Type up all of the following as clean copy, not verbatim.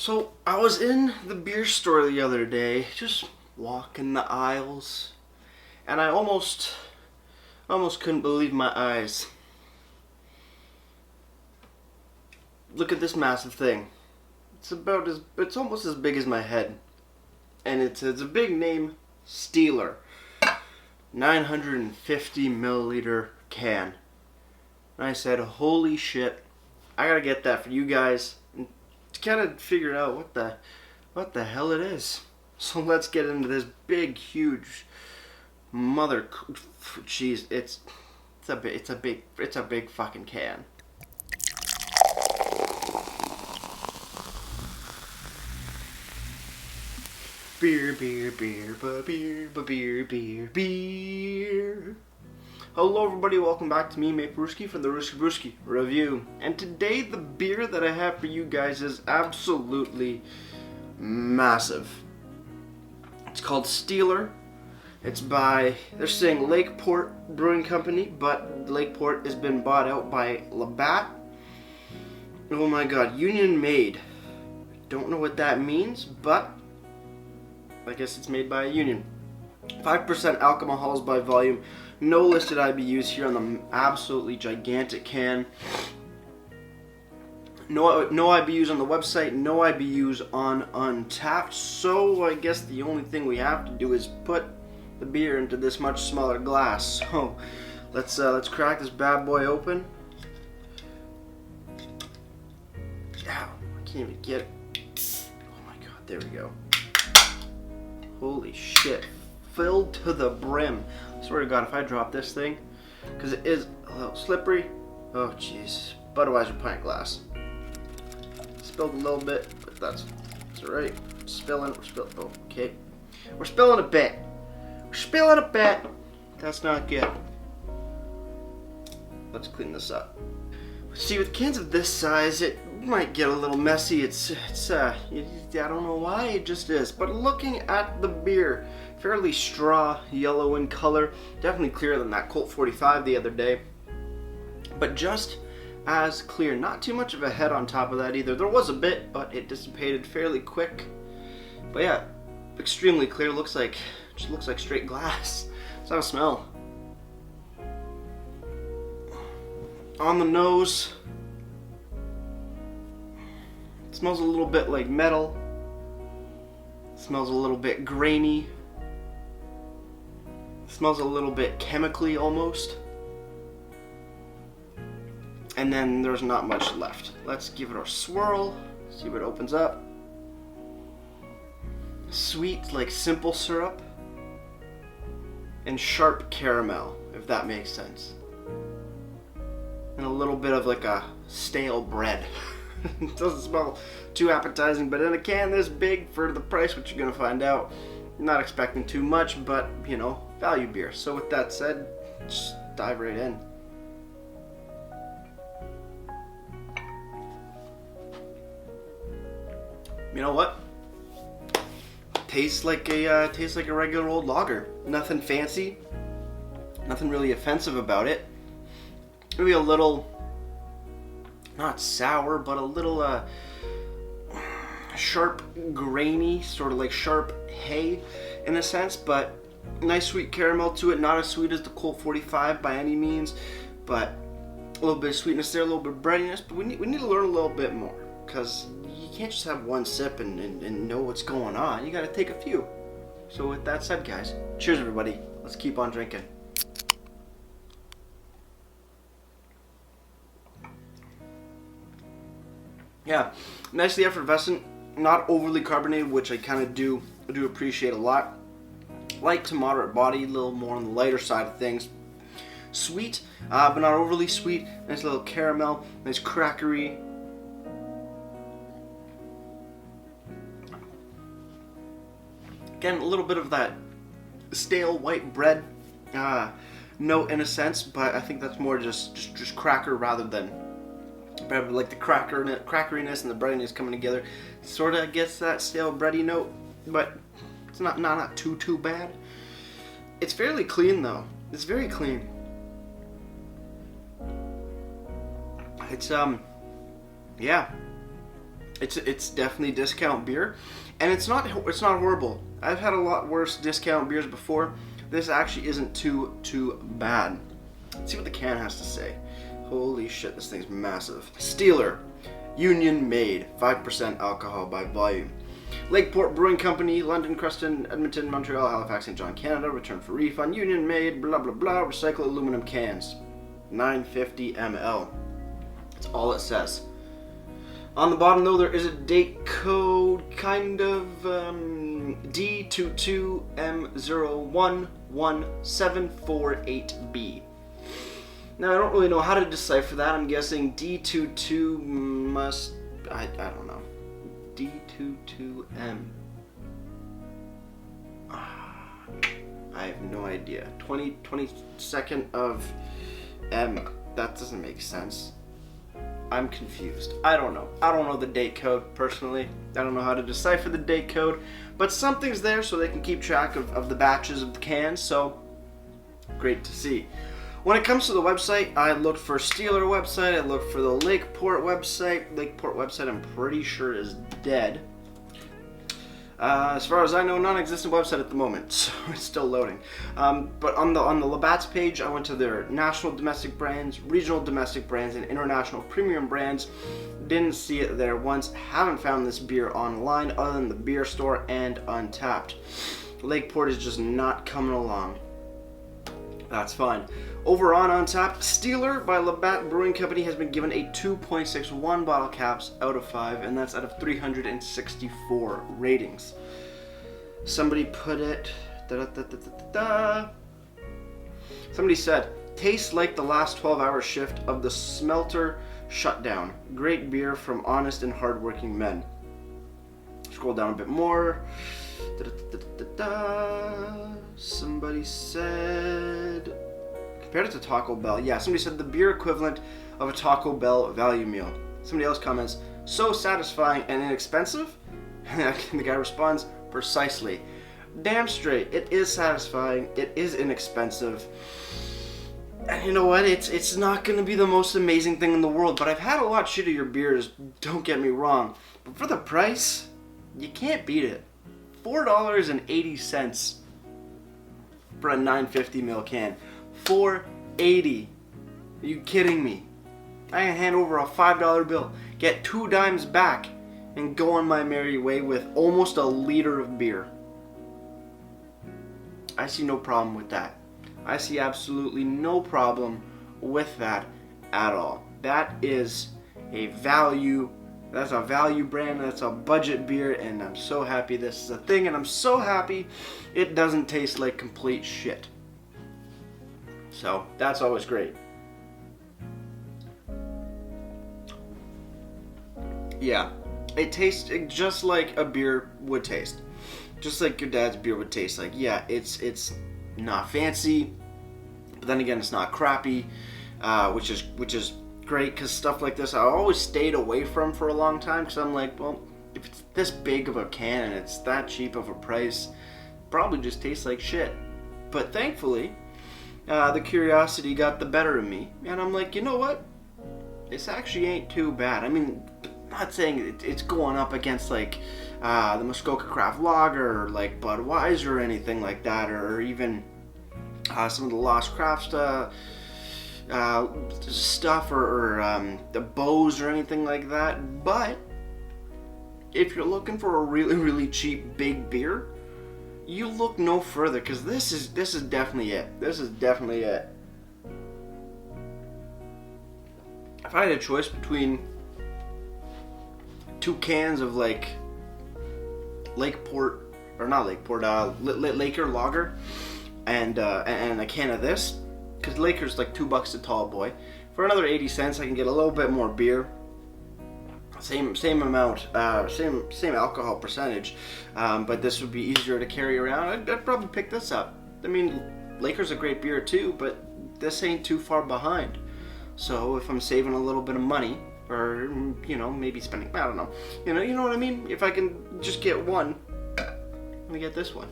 So I was in the beer store the other day, just walking the aisles, and I almost couldn't believe my eyes. Look at this massive thing. It's almost as big as my head, and it's a big name, Steeler, 950 milliliter can. And I said, holy shit, I gotta get that for you guys. To kind of figure out what the hell it is. So let's get into this big, huge jeez, it's a big fucking can. Beer. Hello everybody, welcome back to me, Maple Brewski, for the Brewski review. And today the beer that I have for you guys is absolutely massive. It's called Steeler. It's by, they're saying Lakeport Brewing Company, but Lakeport has been bought out by Labatt. Oh my god, Union made. Don't know what that means, but I guess it's made by a union. 5% alcohols by volume. No listed IBUs here on the absolutely gigantic can. No IBUs on the website, no IBUs on Untapped. So I guess the only thing we have to do is put the beer into this much smaller glass. So let's crack this bad boy open. Ow, I can't even get it. Oh my god, there we go. Holy shit. Filled to the brim. I swear to god, if I drop this thing, because it is a little slippery. Oh jeez. Budweiser pint glass. Spilled a little bit, but that's alright. Oh, okay. We're spilling a bit. That's not good. Let's clean this up. See, with cans of this size, it might get a little messy. I don't know why, it just is. But looking at the beer, fairly straw yellow in color, definitely clearer than that Colt 45 the other day, but just as clear. Not too much of a head on top of that either. There was a bit, but it dissipated fairly quick. But yeah, extremely clear. Just looks like straight glass. Let's have a smell. On the nose, it smells a little bit like metal. It smells a little bit grainy. It smells a little bit chemically almost. And then there's not much left. Let's give it a swirl, see what opens up. Sweet, like simple syrup, and sharp caramel, if that makes sense. And a little bit of like a stale bread. It doesn't smell too appetizing, but in a can this big for the price, which you're gonna find out, not expecting too much, but you know, value beer. So with that said, just dive right in. You know what? Tastes like a regular old lager. Nothing fancy. Nothing really offensive about it. Maybe a little, not sour, but a little sharp, grainy, sort of like sharp hay in a sense, but nice sweet caramel to it. Not as sweet as the Colt 45 by any means, but a little bit of sweetness there, a little bit of breadiness. But we need to learn a little bit more, because you can't just have one sip and know what's going on. You gotta take a few. So with that said, guys, cheers everybody. Let's keep on drinking. Yeah, nicely effervescent, not overly carbonated, which I kind of do appreciate a lot. Light to moderate body, a little more on the lighter side of things. Sweet, but not overly sweet. Nice little caramel, nice crackery. Again, a little bit of that stale white bread note in a sense, but I think that's more just cracker rather than bread. Like the crackeriness and the breadiness coming together, sort of gets that stale bready note, but it's not too bad. It's fairly clean though. It's very clean. It's yeah, It's definitely discount beer, and it's not horrible. I've had a lot worse discount beers before. This actually isn't too bad. Let's see what the can has to say. Holy shit, this thing's massive. Steeler, Union Made, 5% alcohol by volume. Lakeport Brewing Company, London, Creston, Edmonton, Montreal, Halifax, St. John, Canada. Return for refund. Union Made, blah blah blah. Recycled aluminum cans, 950 ml. That's all it says. On the bottom though, there is a date code, kind of D22M011748B. Now I don't really know how to decipher that. I'm guessing D22 must, I don't know. D22M. I have no idea. 22nd of M. That doesn't make sense. I'm confused. I don't know. I don't know the date code personally. I don't know how to decipher the date code, but something's there so they can keep track of the batches of the cans, so great to see. When it comes to the website, I looked for Steeler website, I looked for the Lakeport website. Lakeport website I'm pretty sure is dead. As far as I know, non-existent website at the moment, so it's still loading. But on the Labatt's page, I went to their national domestic brands, regional domestic brands, and international premium brands. Didn't see it there once. Haven't found this beer online other than the beer store and Untapped. Lakeport is just not coming along. That's fine. Over on Untapped, Steeler by Labatt Brewing Company has been given a 2.61 bottle caps out of 5, and that's out of 364 ratings. Somebody put it... Somebody said, tastes like the last 12-hour shift of the smelter shutdown. Great beer from honest and hardworking men. Scroll down a bit more. Somebody said... Compared it to Taco Bell. Yeah, somebody said the beer equivalent of a Taco Bell value meal. Somebody else comments, so satisfying and inexpensive? And the guy responds, precisely. Damn straight, it is satisfying, it is inexpensive. And you know what, it's not going to be the most amazing thing in the world, but I've had a lot shittier beers, don't get me wrong. But for the price, you can't beat it. $4.80 for a 950 ml can. $4.80. Are you kidding me? I can hand over a $5 bill, get 2 dimes back, and go on my merry way with almost a liter of beer. I see no problem with that. I see absolutely no problem with that at all. That is a value. That's a value brand. That's a budget beer, and I'm so happy this is a thing, and I'm so happy it doesn't taste like complete shit. So that's always great. Yeah, it tastes just like a beer would taste. Just like your dad's beer would taste like. Yeah, it's not fancy, but then again, it's not crappy, which is great, because stuff like this I always stayed away from for a long time, because I'm like, well, if it's this big of a can and it's that cheap of a price, it probably just tastes like shit. But thankfully, the curiosity got the better of me, and I'm like, you know what? This actually ain't too bad. I mean, I'm not saying it's going up against like the Muskoka Craft Lager or like Budweiser or anything like that, or even some of the Lost Craft stuff or the Bose or anything like that. But if you're looking for a really cheap big beer, you look no further, because this is definitely it. This is definitely it. If I had a choice between 2 cans of like Lakeport, or not Lakeport, Laker Lager, and a can of this, because Laker's like $2 a tall boy. For another 80 cents, I can get a little bit more beer. Same amount, same alcohol percentage, but this would be easier to carry around. I'd probably pick this up. I mean, Laker's a great beer too, but this ain't too far behind. So if I'm saving a little bit of money, or maybe spending, I don't know, you know what I mean? If I can just get one, I'm gonna get this one.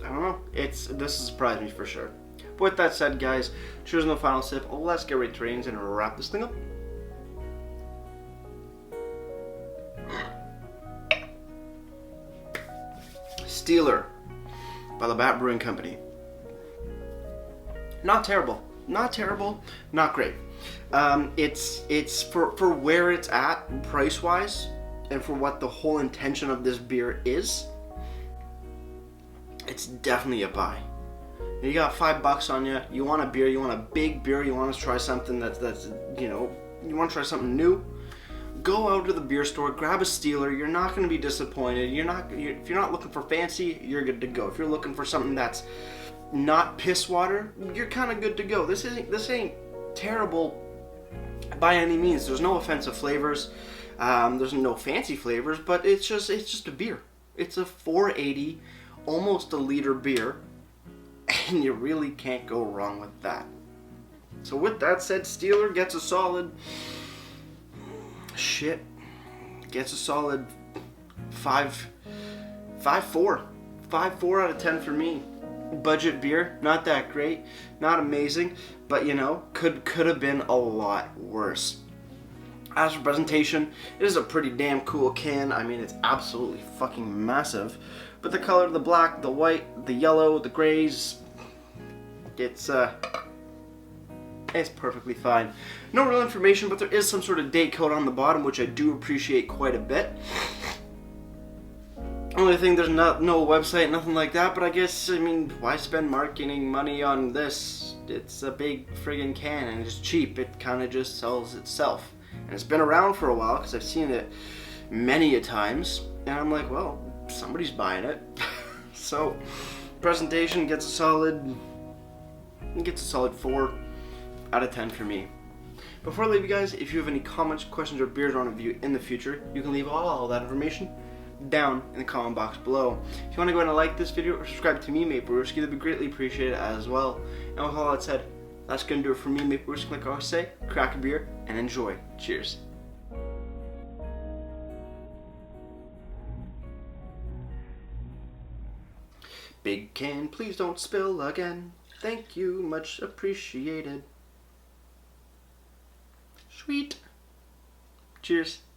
I don't know. This has surprised me for sure. But with that said, guys, choosing the final sip, let's get right to ratings and wrap this thing up. Steeler by Labatt Brewing Company. Not terrible. Not terrible. Not great. It's for where it's at price wise, and for what the whole intention of this beer is. It's definitely a buy. You got $5 on you. You want a beer. You want a big beer. You want to try something that's you want to try something new. Go out to the beer store, grab a Steeler. You're not going to be disappointed. If you're not looking for fancy, you're good to go. If you're looking for something that's not piss water, you're kind of good to go. This ain't terrible by any means. There's no offensive flavors. There's no fancy flavors, but it's just a beer. It's a 480, almost a liter beer, and you really can't go wrong with that. So with that said, Steeler gets a solid 5.4 out of 10 for me. Budget beer, not that great, not amazing, but could have been a lot worse. As for presentation, it is a pretty damn cool can. I mean, it's absolutely fucking massive. But the color, the black, the white, the yellow, the grays, it's perfectly fine. No real information, but there is some sort of date code on the bottom, which I do appreciate quite a bit. Only thing, there's no website, nothing like that, but I guess, why spend marketing money on this? It's a big friggin' can, and it's cheap. It kind of just sells itself. And it's been around for a while, because I've seen it many a times, and I'm like, well, somebody's buying it. So, presentation gets a solid 4 out of 10 for me. Before I leave you guys, if you have any comments, questions, or beers I want to review in the future, you can leave all that information down in the comment box below. If you want to go ahead and like this video or subscribe to me, Maple Brewski, that'd be greatly appreciated as well. And with all that said, that's going to do it for me, Maple Brewski. Like I always say, crack a beer and enjoy. Cheers. Big can, please don't spill again. Thank you, much appreciated. Sweet. Cheers.